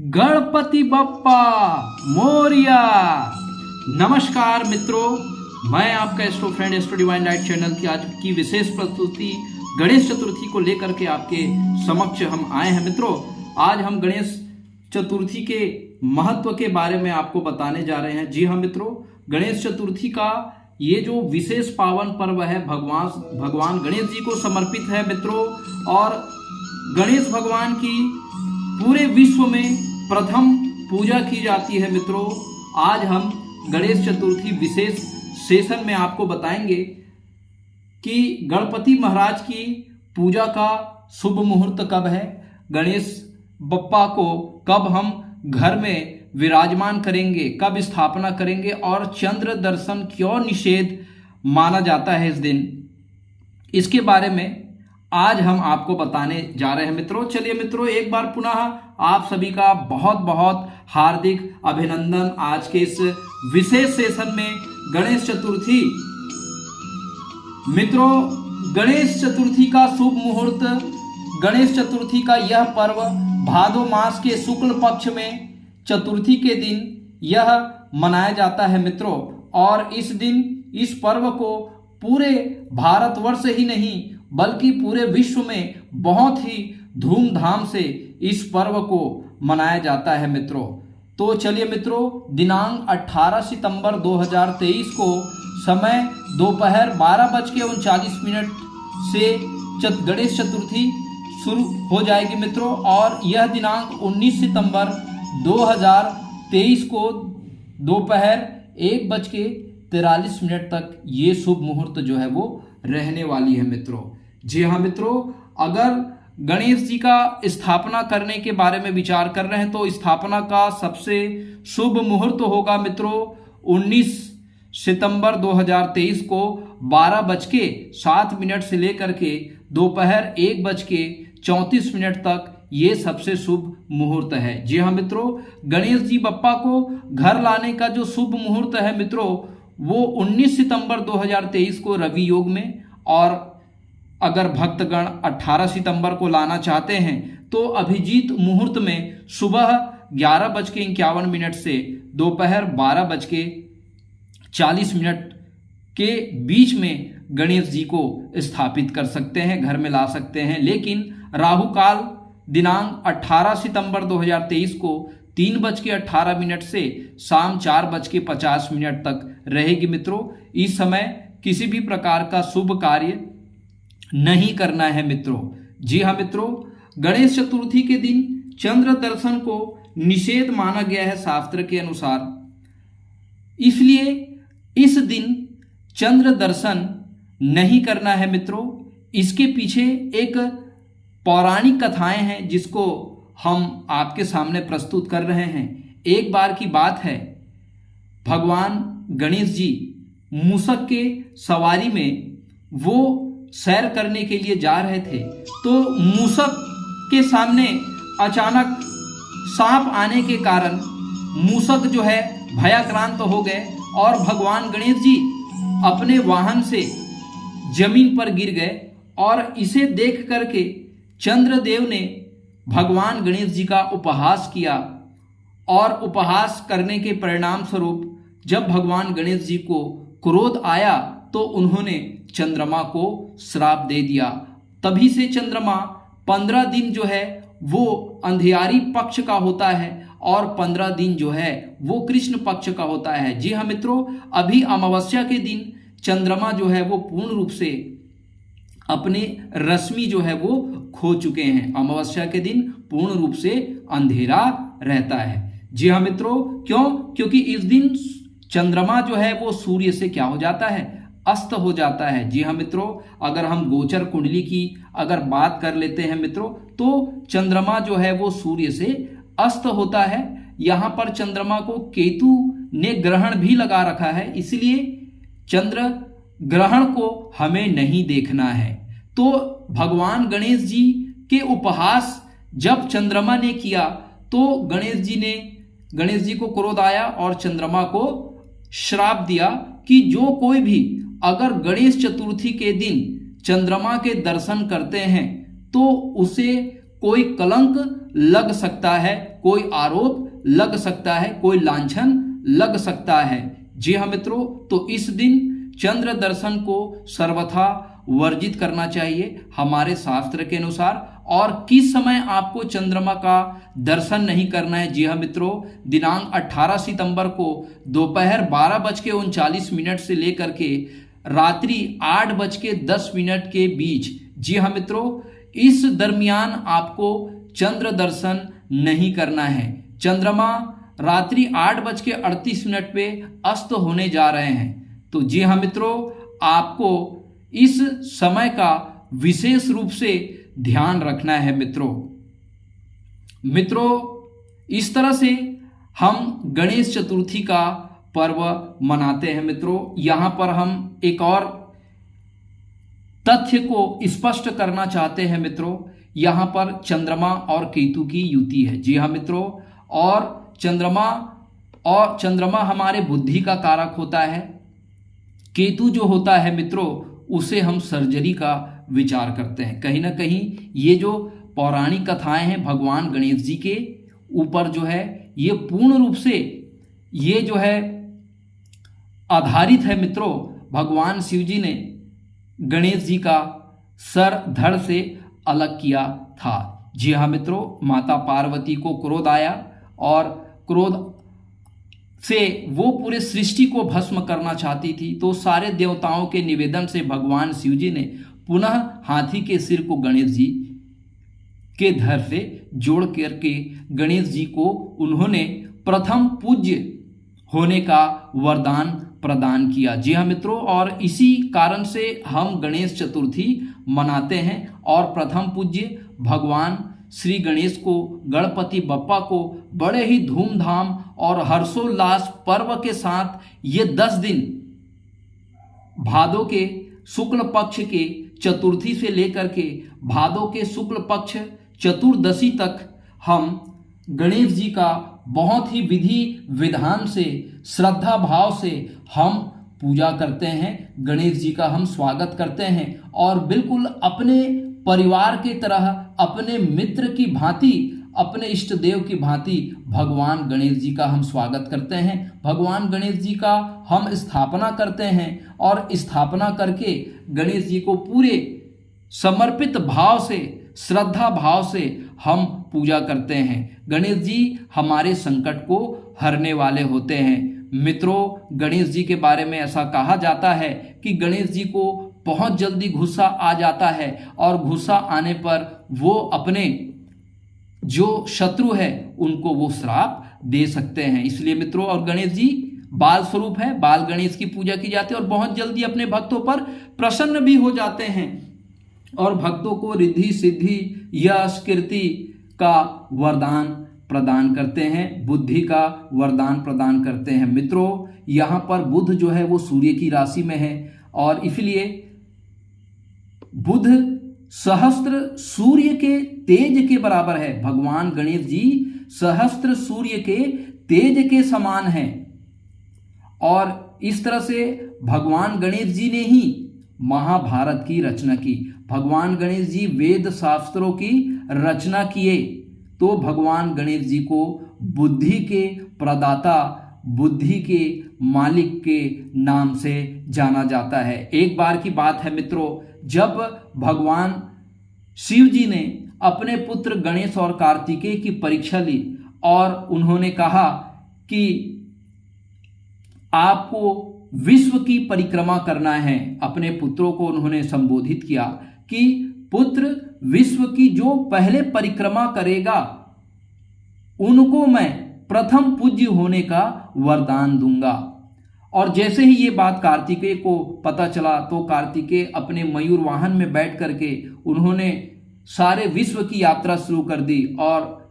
गणपति बप्पा मोरिया। नमस्कार मित्रों, मैं आपका astro friend astro divine light channel की आज की विशेष प्रस्तुति गणेश चतुर्थी को लेकर के आपके समक्ष हम आए हैं। मित्रों, आज हम गणेश चतुर्थी के महत्व के बारे में आपको बताने जा रहे हैं। जी हाँ मित्रों, गणेश चतुर्थी का ये जो विशेष पावन पर्व है भगवान गणेश जी को समर्पित है मित्रों। और गणेश भगवान की पूरे विश्व में प्रथम पूजा की जाती है मित्रों। आज हम गणेश चतुर्थी विशेष सेशन में आपको बताएंगे कि गणपति महाराज की पूजा का शुभ मुहूर्त कब है, गणेश बप्पा को कब हम घर में विराजमान करेंगे, कब स्थापना करेंगे और चंद्र दर्शन क्यों निषेध माना जाता है इस दिन, इसके बारे में आज हम आपको बताने जा रहे हैं मित्रों। चलिए मित्रों, एक बार पुनः आप सभी का बहुत बहुत हार्दिक अभिनंदन आज के इस विशेष सेशन में गणेश चतुर्थी। मित्रों, गणेश चतुर्थी का शुभ मुहूर्त, गणेश चतुर्थी का यह पर्व भादो मास के शुक्ल पक्ष में चतुर्थी के दिन यह मनाया जाता है मित्रों। और इस दिन इस पर्व को पूरे भारतवर्ष ही नहीं बल्कि पूरे विश्व में बहुत ही धूमधाम से इस पर्व को मनाया जाता है मित्रों। तो चलिए मित्रों, दिनांक 18 सितंबर 2023 को समय दोपहर 12:39 से गणेश चतुर्थी शुरू हो जाएगी मित्रों। और यह दिनांक 19 सितंबर 2023 को दोपहर 1:43 तक ये शुभ मुहूर्त जो है वो रहने वाली है मित्रों। जी हाँ मित्रों, अगर गणेश जी का स्थापना करने के बारे में विचार कर रहे हैं तो स्थापना का सबसे शुभ मुहूर्त होगा मित्रों 19 सितंबर 2023 को 12:07 से लेकर के दोपहर 1:34 तक ये सबसे शुभ मुहूर्त है। जी हाँ मित्रों, गणेश जी बप्पा को घर लाने का जो शुभ मुहूर्त है मित्रों वो 19 सितंबर 2023 को रवि योग में, और अगर भक्तगण 18 सितंबर को लाना चाहते हैं तो अभिजीत मुहूर्त में सुबह 11:51 से दोपहर 12:40 के बीच में गणेश जी को स्थापित कर सकते हैं, घर में ला सकते हैं। लेकिन राहु काल दिनांक 18 सितंबर 2023 को 3:18 से शाम 4:50 तक रहेगी मित्रों। इस समय किसी भी प्रकार का शुभ कार्य नहीं करना है मित्रों। जी हाँ मित्रों, गणेश चतुर्थी के दिन चंद्र दर्शन को निषेध माना गया है शास्त्र के अनुसार, इसलिए इस दिन चंद्र दर्शन नहीं करना है मित्रों। इसके पीछे एक पौराणिक कथाएं हैं जिसको हम आपके सामने प्रस्तुत कर रहे हैं। एक बार की बात है, भगवान गणेश जी मूषक के सवारी में वो सैर करने के लिए जा रहे थे, तो मूषक के सामने अचानक सांप आने के कारण मूषक जो है भयाक्रांत हो गए और भगवान गणेश जी अपने वाहन से जमीन पर गिर गए। और इसे देख करके चंद्रदेव ने भगवान गणेश जी का उपहास किया, और उपहास करने के परिणाम स्वरूप जब भगवान गणेश जी को क्रोध आया तो उन्होंने चंद्रमा को श्राप दे दिया। तभी से चंद्रमा 15 दिन जो है वो अंधियारी पक्ष का होता है और 15 दिन जो है वो कृष्ण पक्ष का होता है। जी हाँ मित्रों, अभी अमावस्या के दिन चंद्रमा जो है वो पूर्ण रूप से अपने रश्मि जो है वो खो चुके हैं। अमावस्या के दिन पूर्ण रूप से अंधेरा रहता है। जी हाँ मित्रों, क्योंकि इस दिन चंद्रमा जो है वो सूर्य से क्या हो जाता है, अस्त हो जाता है। जी हाँ मित्रों, अगर हम गोचर कुंडली की अगर बात कर लेते हैं मित्रों तो चंद्रमा जो है वो सूर्य से अस्त होता है। यहाँ पर चंद्रमा को केतु ने ग्रहण भी लगा रखा है, इसलिए चंद्र ग्रहण को हमें नहीं देखना है। तो भगवान गणेश जी के उपहास जब चंद्रमा ने किया तो गणेश जी को क्रोध आया और चंद्रमा को श्राप दिया कि जो कोई भी अगर गणेश चतुर्थी के दिन चंद्रमा के दर्शन करते हैं तो उसे कोई कलंक लग सकता है, कोई आरोप लग सकता है, कोई लांछन लग सकता है। जी हाँ मित्रों, तो इस दिन चंद्र दर्शन को सर्वथा वर्जित करना चाहिए हमारे शास्त्र के अनुसार। और किस समय आपको चंद्रमा का दर्शन नहीं करना है? जी हाँ मित्रों, दिनांक 18 सितंबर को दोपहर 12:39 से लेकर के रात्रि 8:10 के बीच। जी हाँ मित्रों, इस दरमियान आपको चंद्र दर्शन नहीं करना है। चंद्रमा रात्रि 8:38 पे अस्त होने जा रहे हैं। तो जी हाँ मित्रों, आपको इस समय का विशेष रूप से ध्यान रखना है मित्रों। इस तरह से हम गणेश चतुर्थी का पर्व मनाते हैं मित्रों। यहां पर हम एक और तथ्य को स्पष्ट करना चाहते हैं मित्रों। यहां पर चंद्रमा और केतु की युति है। जी हाँ मित्रों, और चंद्रमा हमारे बुद्धि का कारक होता है। केतु जो होता है मित्रों, उसे हम सर्जरी का विचार करते हैं। कहीं ना कहीं ये जो पौराणिक कथाएं हैं भगवान गणेश जी के ऊपर जो है, ये पूर्ण रूप से ये जो है आधारित है मित्रों। भगवान शिव जी ने गणेश जी का सर धड़ से अलग किया था। जी हाँ मित्रों, माता पार्वती को क्रोध आया और क्रोध से वो पूरे सृष्टि को भस्म करना चाहती थी। तो सारे देवताओं के निवेदन से भगवान शिव जी ने पुनः हाथी के सिर को गणेश जी के धड़ से जोड़ करके गणेश जी को उन्होंने प्रथम पूज्य होने का वरदान प्रदान किया। जी हाँ मित्रों, और इसी कारण से हम गणेश चतुर्थी मनाते हैं और प्रथम पूज्य भगवान श्री गणेश को, गणपति बप्पा को बड़े ही धूमधाम और हर्षोल्लास पर्व के साथ ये 10 दिन भादों के शुक्ल पक्ष के चतुर्थी से लेकर के भादों के शुक्ल पक्ष चतुर्दशी तक हम गणेश जी का बहुत ही विधि विधान से, श्रद्धा भाव से हम पूजा करते हैं। गणेश जी का हम स्वागत करते हैं और बिल्कुल अपने परिवार की तरह, अपने मित्र की भांति, अपने इष्ट देव की भांति भगवान गणेश जी का हम स्वागत करते हैं। भगवान गणेश जी का हम स्थापना करते हैं और स्थापना करके गणेश जी को पूरे समर्पित भाव से, श्रद्धा भाव से हम पूजा करते हैं। गणेश जी हमारे संकट को हरने वाले होते हैं। मित्रों, गणेश जी के बारे में ऐसा कहा जाता है कि गणेश जी को बहुत जल्दी गुस्सा आ जाता है और गुस्सा आने पर वो अपने जो शत्रु है उनको वो श्राप दे सकते हैं। इसलिए मित्रों, और गणेश जी बाल स्वरूप है, बाल गणेश की पूजा की जाती है और बहुत जल्दी अपने भक्तों पर प्रसन्न भी हो जाते हैं और भक्तों को रिद्धि सिद्धि यश कीर्ति का वरदान प्रदान करते हैं, बुद्धि का वरदान प्रदान करते हैं। मित्रों, यहाँ पर बुध जो है वो सूर्य की राशि में है और इसलिए बुध सहस्त्र सूर्य के तेज के बराबर है। भगवान गणेश जी सहस्त्र सूर्य के तेज के समान हैं और इस तरह से भगवान गणेश जी ने ही महाभारत की रचना की। भगवान गणेश जी वेद शास्त्रों की रचना किए। तो भगवान गणेश जी को बुद्धि के प्रदाता, बुद्धि के मालिक के नाम से जाना जाता है। एक बार की बात है मित्रों, जब भगवान शिव जी ने अपने पुत्र गणेश और कार्तिकेय की परीक्षा ली और उन्होंने कहा कि आपको विश्व की परिक्रमा करना है। अपने पुत्रों को उन्होंने संबोधित किया कि पुत्र, विश्व की जो पहले परिक्रमा करेगा उनको मैं प्रथम पूज्य होने का वरदान दूंगा। और जैसे ही ये बात कार्तिकेय को पता चला तो कार्तिकेय अपने मयूर वाहन में बैठ करके उन्होंने सारे विश्व की यात्रा शुरू कर दी और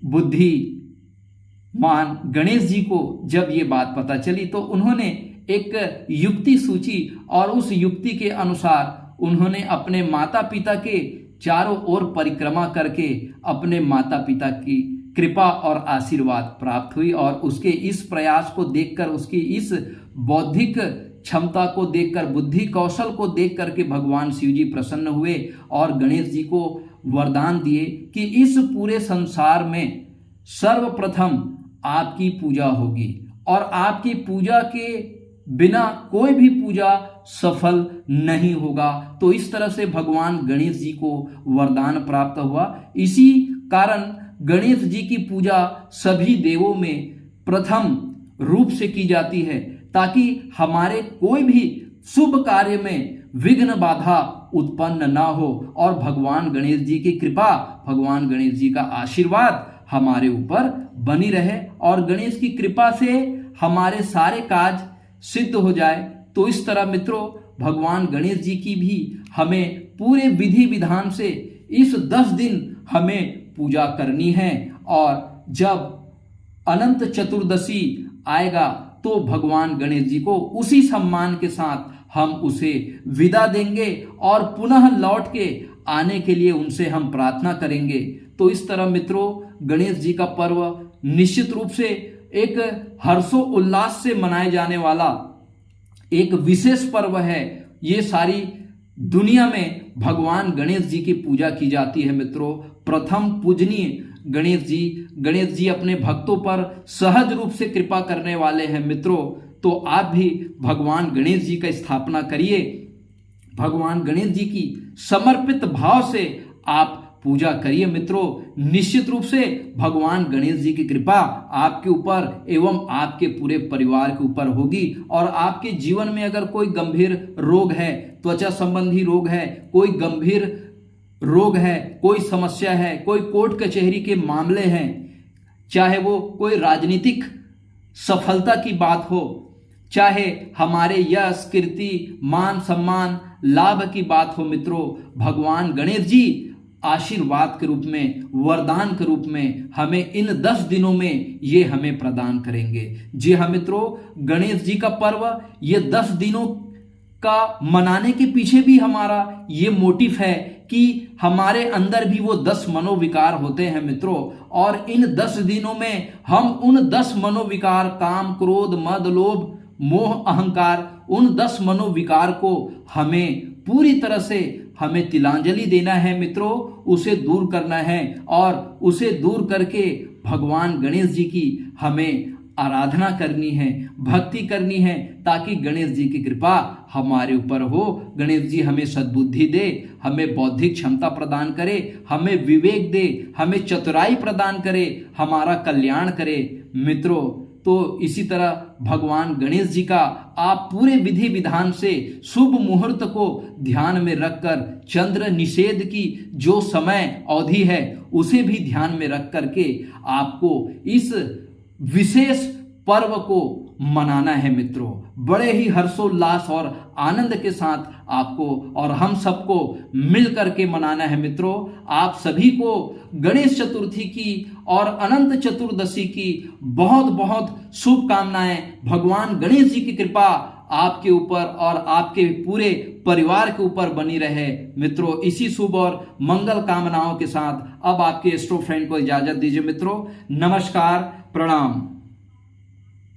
बुद्धिमान गणेश जी को जब ये बात पता चली तो उन्होंने एक युक्ति सूची और उस युक्ति के अनुसार उन्होंने अपने माता पिता के चारों ओर परिक्रमा करके अपने माता पिता की कृपा और आशीर्वाद प्राप्त हुई और उसके इस प्रयास को देखकर, उसकी इस बौद्धिक क्षमता को देखकर, बुद्धि कौशल को देख करके भगवान शिव जी प्रसन्न हुए और गणेश जी को वरदान दिए कि इस पूरे संसार में सर्वप्रथम आपकी पूजा होगी और आपकी पूजा के बिना कोई भी पूजा सफल नहीं होगा। तो इस तरह से भगवान गणेश जी को वरदान प्राप्त हुआ। इसी कारण गणेश जी की पूजा सभी देवों में प्रथम रूप से की जाती है, ताकि हमारे कोई भी शुभ कार्य में विघ्न बाधा उत्पन्न ना हो और भगवान गणेश जी की कृपा, भगवान गणेश जी का आशीर्वाद हमारे ऊपर बनी रहे और गणेश की कृपा से हमारे सारे काज सिद्ध हो जाए। तो इस तरह मित्रों, भगवान गणेश जी की भी हमें पूरे विधि विधान से इस 10 दिन हमें पूजा करनी है और जब अनंत चतुर्दशी आएगा तो भगवान गणेश जी को उसी सम्मान के साथ हम उसे विदा देंगे और पुनः लौट के आने के लिए उनसे हम प्रार्थना करेंगे। तो इस तरह मित्रों, गणेश जी का पर्व निश्चित रूप से एक हर्षो उल्लास से मनाए जाने वाला एक विशेष पर्व है। ये सारी दुनिया में भगवान गणेश जी की पूजा की जाती है मित्रों। प्रथम पूजनीय गणेश जी अपने भक्तों पर सहज रूप से कृपा करने वाले हैं मित्रों। तो आप भी भगवान गणेश जी का स्थापना करिए, भगवान गणेश जी की समर्पित भाव से आप पूजा करिए मित्रों। निश्चित रूप से भगवान गणेश जी की कृपा आपके ऊपर एवं आपके पूरे परिवार के ऊपर होगी और आपके जीवन में अगर कोई गंभीर रोग है, त्वचा संबंधी रोग है, कोई गंभीर रोग है, कोई समस्या है, कोई कोर्ट कचहरी के मामले हैं, चाहे वो कोई राजनीतिक सफलता की बात हो, चाहे हमारे यश कीर्ति मान सम्मान लाभ की बात हो मित्रों, भगवान गणेश जी आशीर्वाद के रूप में, वरदान के रूप में हमें इन 10 दिनों में ये हमें प्रदान करेंगे। जी हाँ मित्रों, गणेश जी का पर्व ये 10 दिनों का मनाने के पीछे भी हमारा ये मोटिव है कि हमारे अंदर भी वो 10 मनोविकार होते हैं मित्रों और इन 10 दिनों में हम उन 10 मनोविकार काम क्रोध मद लोभ मोह अहंकार, उन 10 मनोविकार को हमें पूरी तरह से हमें तिलांजलि देना है मित्रों, उसे दूर करना है और उसे दूर करके भगवान गणेश जी की हमें आराधना करनी है, भक्ति करनी है, ताकि गणेश जी की कृपा हमारे ऊपर हो। गणेश जी हमें सद्बुद्धि दे, हमें बौद्धिक क्षमता प्रदान करे, हमें विवेक दे, हमें चतुराई प्रदान करे, हमारा कल्याण करे मित्रों। तो इसी तरह भगवान गणेश जी का आप पूरे विधि विधान से शुभ मुहूर्त को ध्यान में रखकर, चंद्र निषेध की जो समय अवधि है उसे भी ध्यान में रख करके आपको इस विशेष पर्व को मनाना है मित्रों। बड़े ही हर्षोल्लास और आनंद के साथ आपको और हम सबको मिल करके मनाना है मित्रों। आप सभी को गणेश चतुर्थी की और अनंत चतुर्दशी की बहुत बहुत शुभकामनाएं। भगवान गणेश जी की कृपा आपके ऊपर और आपके पूरे परिवार के ऊपर बनी रहे मित्रों। इसी शुभ और मंगल कामनाओं के साथ अब आपके एस्ट्रो फ्रेंड को इजाजत दीजिए मित्रों। नमस्कार, प्रणाम।